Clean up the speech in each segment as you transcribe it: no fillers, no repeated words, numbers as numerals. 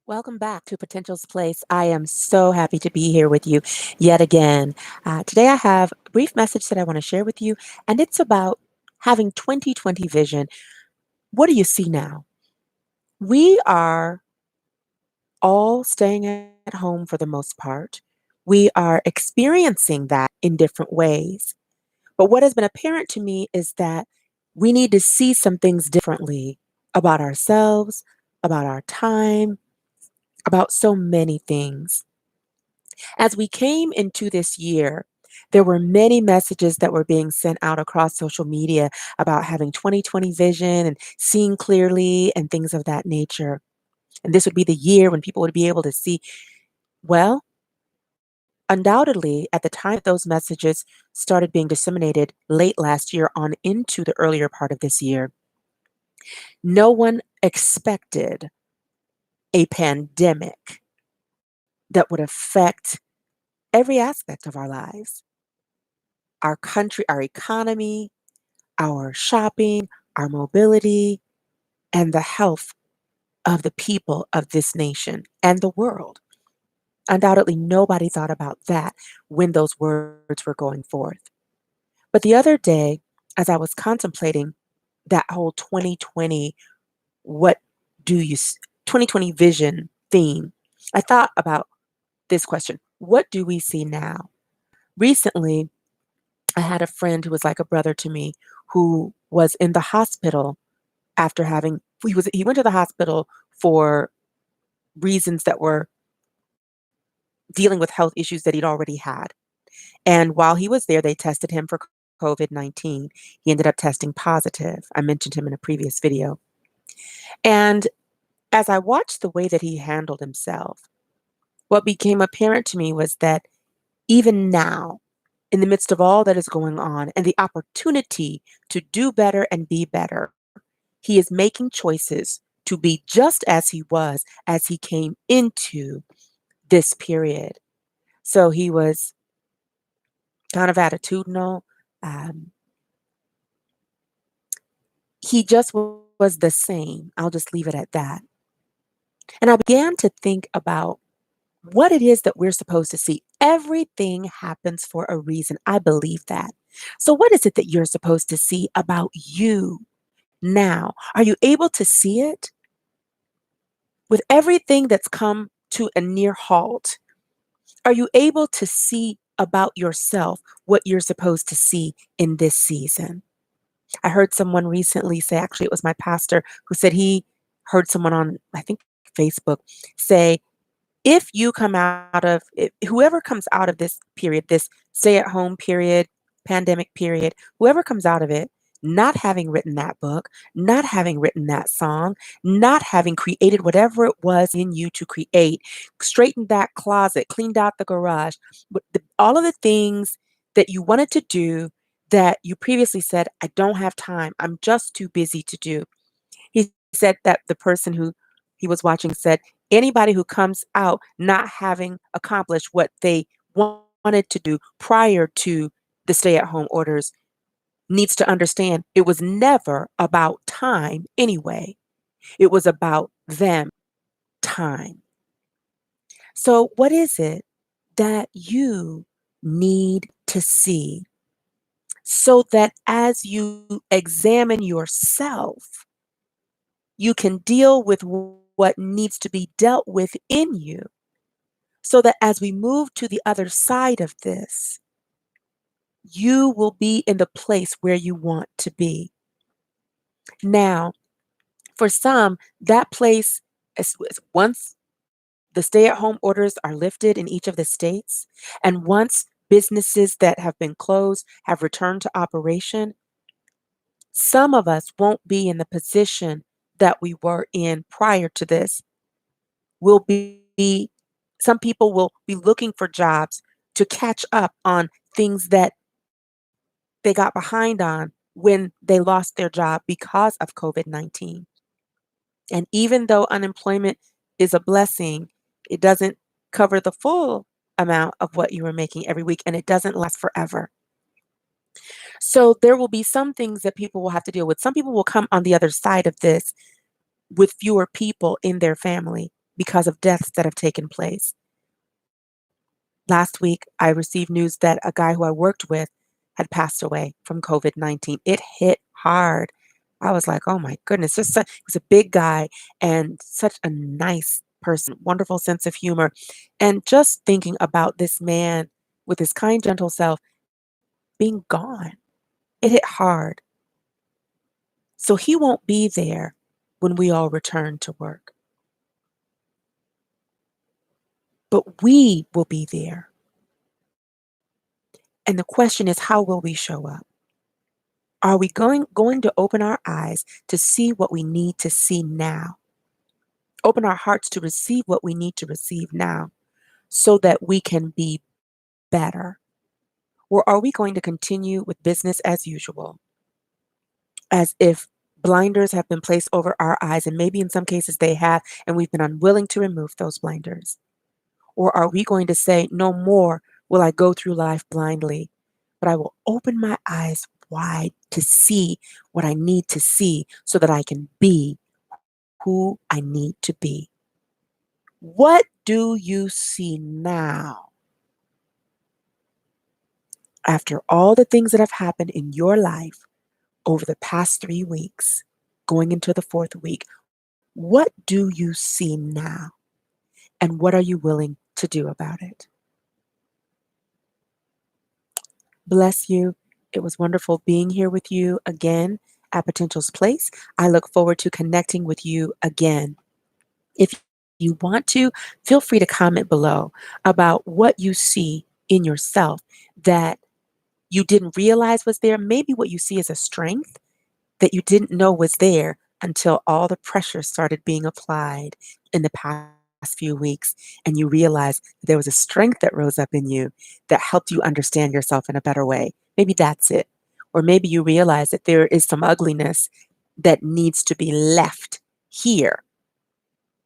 Welcome back to Potential's Place. I am so happy to be here with you yet again. Today, I have a brief message that I want to share with you, and it's about having 2020 vision. What do you see now? We are all staying at home for the most part. We are experiencing that in different ways. But what has been apparent to me is that we need to see some things differently about ourselves, about our time, about so many things. As we came into this year, there were many messages that were being sent out across social media about having 2020 vision and seeing clearly and things of that nature. And this would be the year when people would be able to see. Well, undoubtedly, at the time that those messages started being disseminated late last year on into the earlier part of this year, no one expected a pandemic that would affect every aspect of our lives, our country, our economy, our shopping, our mobility, and the health of the people of this nation and the world. Undoubtedly, nobody thought about that when those words were going forth. But the other day, as I was contemplating that whole 2020, what do you, 2020 vision theme, I thought about this question: what do we see now? Recently, I had a friend who was like a brother to me who was in the hospital after having he went to the hospital for reasons that were dealing with health issues that he'd already had. And while he was there, they tested him for COVID-19. He ended up testing positive. I mentioned him in a previous video. And as I watched the way that he handled himself, what became apparent to me was that even now, in the midst of all that is going on and the opportunity to do better and be better, he is making choices to be just as he was as he came into this period. So he was kind of attitudinal. Um, he just was the same. I'll just leave it at that. And I began to think about what it is that we're supposed to see. Everything happens for a reason. I believe that. So, what is it that you're supposed to see about you now? Are you able to see it? With everything that's come to a near halt, are you able to see about yourself what you're supposed to see in this season? I heard someone recently say, actually, it was my pastor who said he heard someone on, I think, Facebook say, if you come out of whoever comes out of this period, this stay at home period, pandemic period, whoever comes out of it, not having written that book, not having written that song, not having created whatever it was in you to create, straightened that closet, cleaned out the garage, all of the things that you wanted to do that you previously said, I don't have time, I'm just too busy to do. He said that the person who he was watching said, anybody who comes out not having accomplished what they wanted to do prior to the stay at home orders needs to understand it was never about time anyway. It was about them, time. So, what is it that you need to see so that as you examine yourself, you can deal with what needs to be dealt with in you so that as we move to the other side of this, you will be in the place where you want to be. Now, for some, that place is once the stay at home orders are lifted in each of the states, and once businesses that have been closed have returned to operation, some of us won't be in the position that we were in prior to this. Will be Some people will be looking for jobs to catch up on things that they got behind on when they lost their job because of COVID-19. And even though unemployment is a blessing, it doesn't cover the full amount of what you were making every week, and it doesn't last forever. So there will be some things that people will have to deal with. Some people will come on the other side of this with fewer people in their family because of deaths that have taken place. Last week, I received news that a guy who I worked with had passed away from COVID-19. It hit hard. I was like, "Oh my goodness." He was a big guy and such a nice person, wonderful sense of humor. And just thinking about this man with his kind, gentle self being gone, it hit hard. So he won't be there when we all return to work, but we will be there. And the question is, how will we show up? Are we going to open our eyes to see what we need to see now? Open our hearts to receive what we need to receive now so that we can be better? Or are we going to continue with business as usual, as if blinders have been placed over our eyes, and maybe in some cases they have, and we've been unwilling to remove those blinders? Or are we going to say, "No more will I go through life blindly, but I will open my eyes wide to see what I need to see so that I can be who I need to be"? What do you see now after all the things that have happened in your life over the past 3 weeks, going into the fourth week? What do you see now? And what are you willing to do about it? Bless you. It was wonderful being here with you again at Potential's Place. I look forward to connecting with you again. If you want to, feel free to comment below about what you see in yourself that you didn't realize was there. Maybe what you see is a strength that you didn't know was there until all the pressure started being applied in the past few weeks, and you realized there was a strength that rose up in you that helped you understand yourself in a better way. Maybe that's it. Or maybe you realize that there is some ugliness that needs to be left here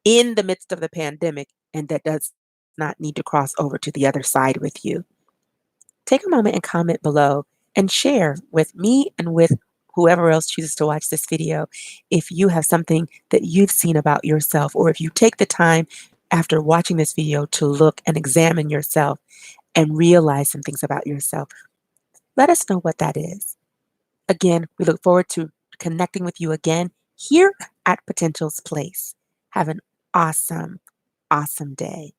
in the midst of the pandemic, and that does not need to cross over to the other side with you. Take a moment and comment below and share with me and with whoever else chooses to watch this video if you have something that you've seen about yourself, or if you take the time after watching this video to look and examine yourself and realize some things about yourself. Let us know what that is. Again, we look forward to connecting with you again here at Potential's Place. Have an awesome, awesome day.